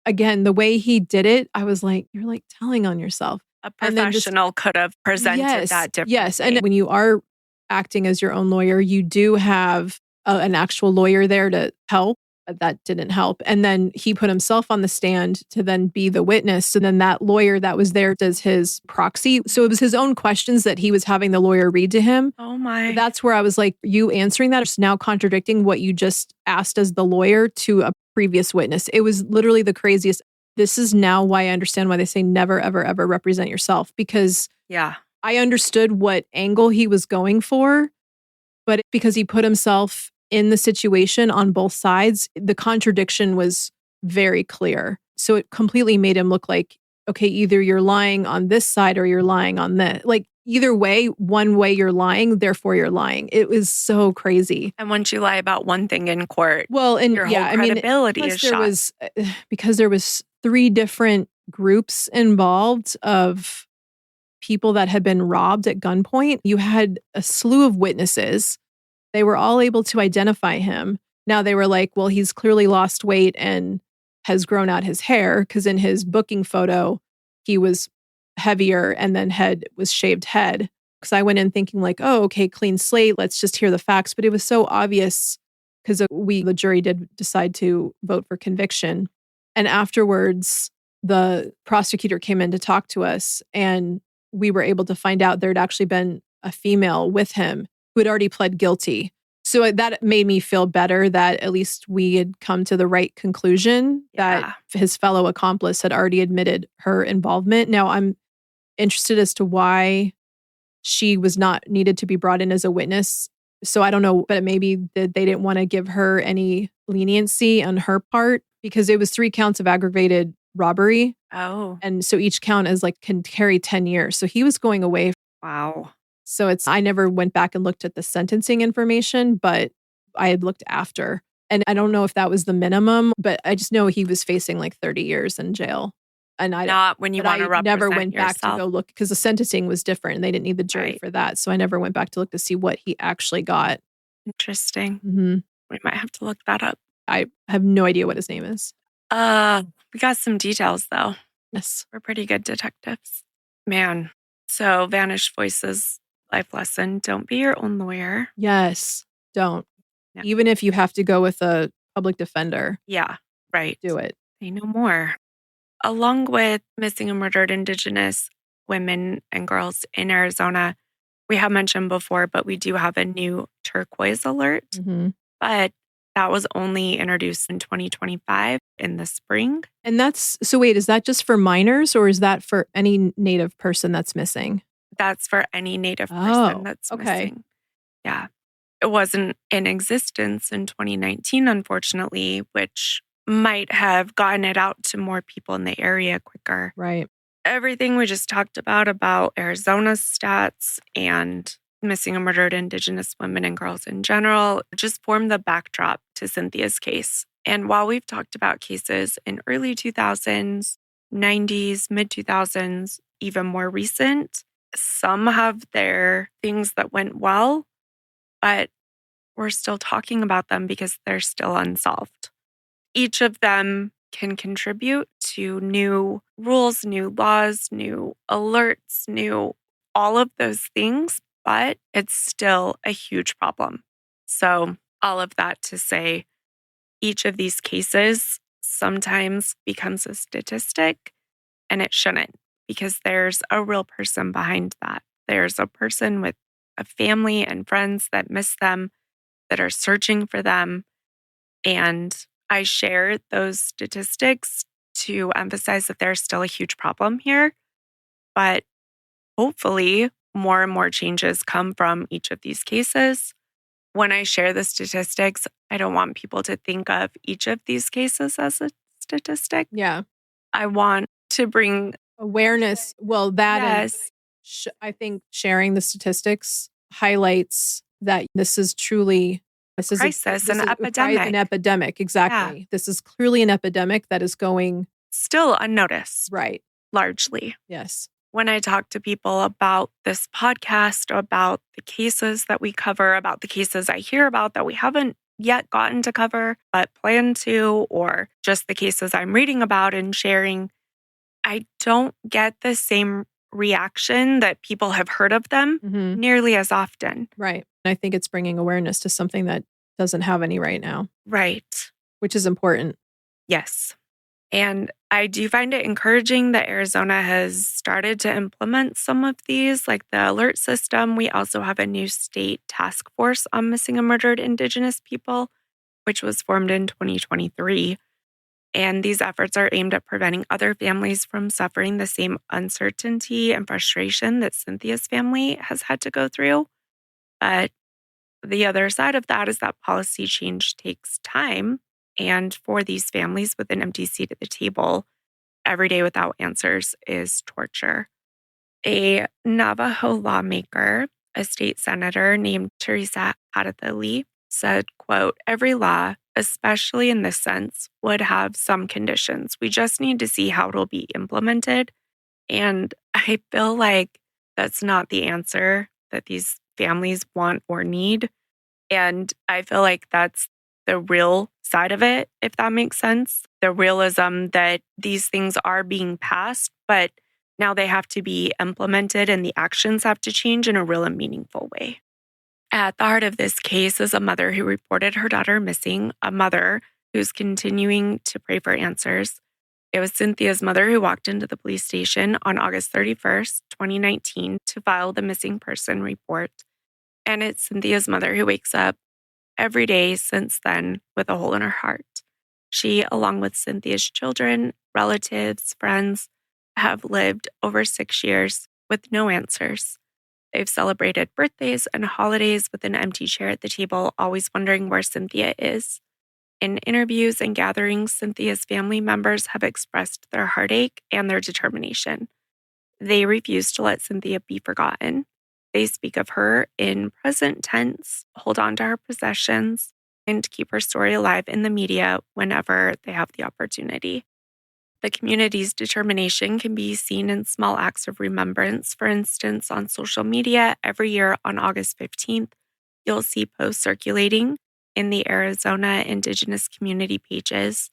again, the way he did it, I was like, you're like telling on yourself. A professional could have presented that differently. Yes. And when you are acting as your own lawyer, you do have an actual lawyer there to help. But that didn't help. And then he put himself on the stand to then be the witness. So then that lawyer that was there does his proxy. So it was his own questions that he was having the lawyer read to him. Oh my. That's where I was like, you answering that is now contradicting what you just asked as the lawyer to a previous witness. It was literally the craziest. This is now why I understand why they say never, ever, ever represent yourself. Because yeah, I understood what angle he was going for, but because he put himself in the situation on both sides, the contradiction was very clear. So it completely made him look like, okay, either you're lying on this side or you're lying on this. Like either way, one way you're lying, therefore you're lying. It was so crazy. And once you lie about one thing in court, well, and your whole credibility is shot. Because there was 3 different groups involved of people that had been robbed at gunpoint. You had a slew of witnesses. They were all able to identify him. Now they were like, well, he's clearly lost weight and has grown out his hair because in his booking photo, he was heavier and then was shaved head. Because I went in thinking like, oh, okay, clean slate. Let's just hear the facts. But it was so obvious because the jury did decide to vote for conviction. And afterwards, the prosecutor came in to talk to us and we were able to find out there had actually been a female with him who had already pled guilty. So that made me feel better that at least we had come to the right conclusion that his fellow accomplice had already admitted her involvement. Now I'm interested as to why she was not needed to be brought in as a witness. So I don't know, but maybe they didn't want to give her any leniency on her part because it was 3 counts of aggravated robbery. Oh. And so each count can carry 10 years. So he was going away. Wow. So I never went back and looked at the sentencing information, but I had looked after. And I don't know if that was the minimum, but I just know he was facing like 30 years in jail. And not when you want to represent never went yourself. back to go look because the sentencing was different and they didn't need the jury for that. So I never went back to look to see what he actually got. Interesting. Mm-hmm. We might have to look that up. I have no idea what his name is. We got some details though. Yes. We're pretty good detectives. Man. So Vanished Voices life lesson. Don't be your own lawyer. Yes. Don't. No. Even if you have to go with a public defender. Yeah. Right. Do it. They know more. Along with missing and murdered Indigenous women and girls in Arizona, we have mentioned before, but we do have a new turquoise alert. Mm-hmm. But that was only introduced in 2025 in the spring. And wait, is that just for minors or is that for any Native person that's missing? That's for any Native person that's missing. Yeah. It wasn't in existence in 2019, unfortunately, which might have gotten it out to more people in the area quicker. Right. Everything we just talked about Arizona's stats and missing and murdered Indigenous women and girls in general, just formed the backdrop to Cynthia's case. And while we've talked about cases in early 2000s, 90s, mid 2000s, even more recent, some have their things that went well, but we're still talking about them because they're still unsolved. Each of them can contribute to new rules, new laws, new alerts, new all of those things, but it's still a huge problem. So all of that to say, each of these cases sometimes becomes a statistic, and it shouldn't, because there's a real person behind that. There's a person with a family and friends that miss them, that are searching for them. And I share those statistics to emphasize that there's still a huge problem here, but hopefully more and more changes come from each of these cases. When I share the statistics, I don't want people to think of each of these cases as a statistic. Yeah. I want to bring awareness. Well, that yes. I think sharing the statistics highlights that this is truly an epidemic. An epidemic, exactly. Yeah. This is clearly an epidemic that is going still unnoticed. Right. Largely. Yes. When I talk to people about this podcast, about the cases that we cover, about the cases I hear about that we haven't yet gotten to cover, but plan to, or just the cases I'm reading about and sharing, I don't get the same reaction that people have heard of them nearly as often. Right. I think it's bringing awareness to something that doesn't have any right now. Right. Which is important. Yes. And I do find it encouraging that Arizona has started to implement some of these, like the alert system. We also have a new state task force on missing and murdered Indigenous people, which was formed in 2023. And these efforts are aimed at preventing other families from suffering the same uncertainty and frustration that Cynthia's family has had to go through. But the other side of that is that policy change takes time. And for these families with an empty seat at the table, every day without answers is torture. A Navajo lawmaker, a state senator named Teresa Acevedo, said, quote, "Every law, especially in this sense, would have some conditions. We just need to see how it'll be implemented." And I feel like that's not the answer that these families want or need. And I feel like that's the real side of it, if that makes sense. The realism that these things are being passed, but now they have to be implemented and the actions have to change in a real and meaningful way. At the heart of this case is a mother who reported her daughter missing, a mother who's continuing to pray for answers. It was Cynthia's mother who walked into the police station on August 31st, 2019, to file the missing person report. And it's Cynthia's mother who wakes up every day since then with a hole in her heart. She, along with Cynthia's children, relatives, friends, have lived over 6 years with no answers. They've celebrated birthdays and holidays with an empty chair at the table, always wondering where Cynthia is. In interviews and gatherings, Cynthia's family members have expressed their heartache and their determination. They refuse to let Cynthia be forgotten. They speak of her in present tense, hold on to her possessions, and keep her story alive in the media whenever they have the opportunity. The community's determination can be seen in small acts of remembrance. For instance, on social media, every year on August 15th, you'll see posts circulating in the Arizona Indigenous community pages.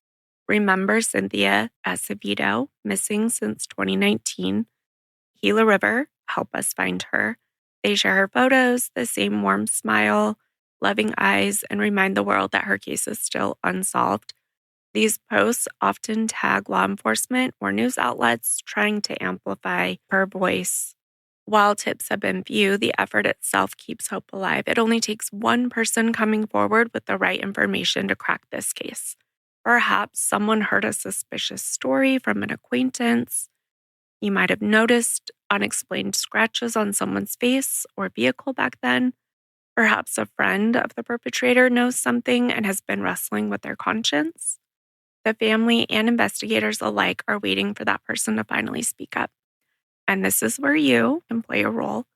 Remember Cynthia Acevedo, missing since 2019. Gila River, help us find her. They share her photos, the same warm smile, loving eyes, and remind the world that her case is still unsolved. These posts often tag law enforcement or news outlets trying to amplify her voice. While tips have been few, the effort itself keeps hope alive. It only takes one person coming forward with the right information to crack this case. Perhaps someone heard a suspicious story from an acquaintance. You might have noticed unexplained scratches on someone's face or vehicle back then. Perhaps a friend of the perpetrator knows something and has been wrestling with their conscience. The family and investigators alike are waiting for that person to finally speak up. And this is where you can play a role.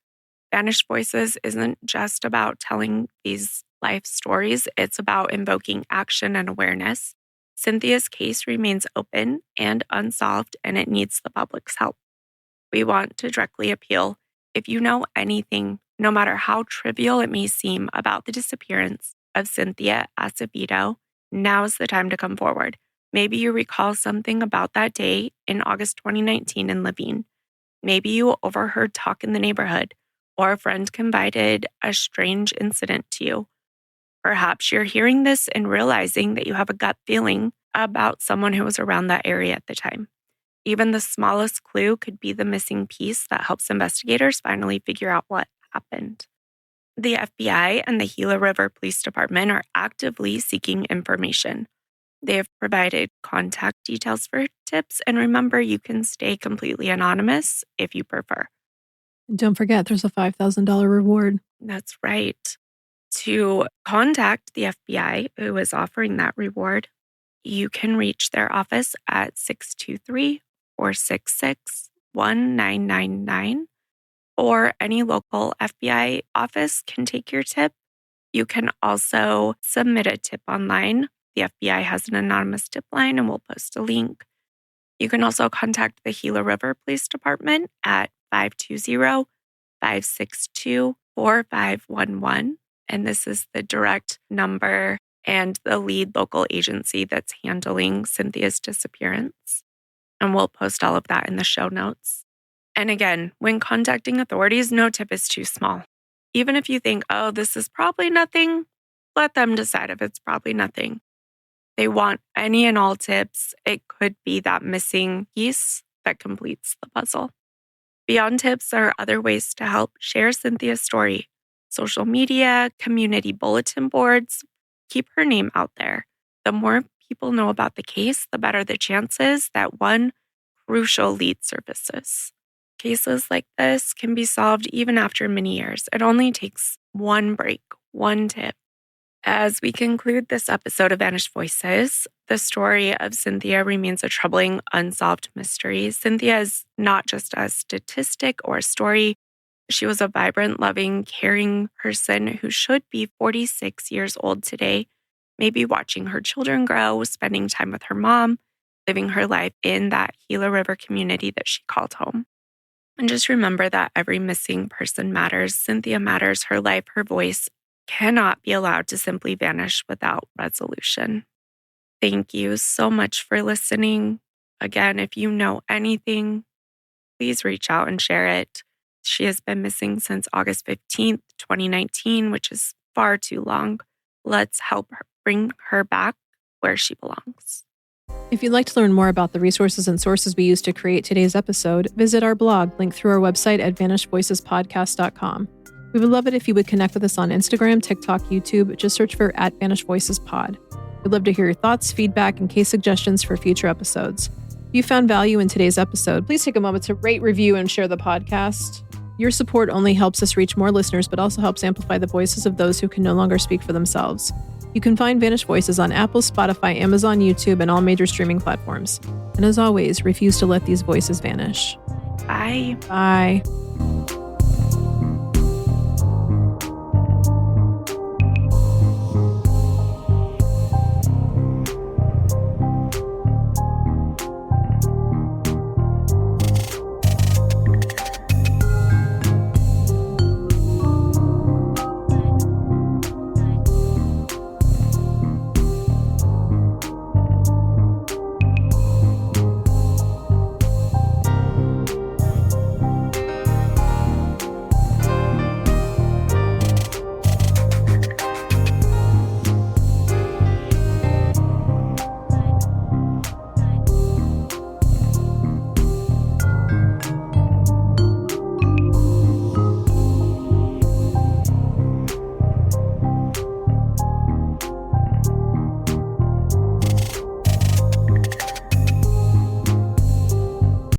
Vanished Voices isn't just about telling these life stories, it's about invoking action and awareness. Cynthia's case remains open and unsolved, and it needs the public's help. We want to directly appeal. If you know anything, no matter how trivial it may seem, about the disappearance of Cynthia Acevedo, now is the time to come forward. Maybe you recall something about that day in August 2019 in Laveen. Maybe you overheard talk in the neighborhood, or a friend confided a strange incident to you. Perhaps you're hearing this and realizing that you have a gut feeling about someone who was around that area at the time. Even the smallest clue could be the missing piece that helps investigators finally figure out what happened. The FBI and the Gila River Police Department are actively seeking information. They have provided contact details for tips, and remember, you can stay completely anonymous if you prefer. Don't forget, there's a $5,000 reward. That's right. To contact the FBI, who is offering that reward, you can reach their office at 623-466-1999, or any local FBI office can take your tip. You can also submit a tip online. The FBI has an anonymous tip line, and we'll post a link. You can also contact the Gila River Police Department at 520-562-4511. And this is the direct number and the lead local agency that's handling Cynthia's disappearance. And we'll post all of that in the show notes. And again, when contacting authorities, no tip is too small. Even if you think, oh, this is probably nothing, let them decide if it's probably nothing. They want any and all tips. It could be that missing piece that completes the puzzle. Beyond tips, there are other ways to help share Cynthia's story. Social media, community bulletin boards, keep her name out there. The more people know about the case, the better the chances that one crucial lead surfaces. Cases like this can be solved even after many years. It only takes one break, one tip. As we conclude this episode of Vanished Voices, the story of Cynthia remains a troubling, unsolved mystery. Cynthia is not just a statistic or a story. She was a vibrant, loving, caring person who should be 46 years old today, maybe watching her children grow, spending time with her mom, living her life in that Gila River community that she called home. And just remember that every missing person matters. Cynthia matters. Her life, her voice cannot be allowed to simply vanish without resolution. Thank you so much for listening. Again, if you know anything, please reach out and share it. She has been missing since August 15th, 2019, which is far too long. Let's help her bring her back where she belongs. If you'd like to learn more about the resources and sources we used to create today's episode, visit our blog linked through our website at vanishedvoicespodcast.com. We would love it if you would connect with us on Instagram, TikTok, YouTube. Just search for @VanishedVoicesPod. We'd love to hear your thoughts, feedback, and case suggestions for future episodes. If you found value in today's episode, please take a moment to rate, review, and share the podcast. Your support only helps us reach more listeners, but also helps amplify the voices of those who can no longer speak for themselves. You can find Vanished Voices on Apple, Spotify, Amazon, YouTube, and all major streaming platforms. And as always, refuse to let these voices vanish. Bye. Bye.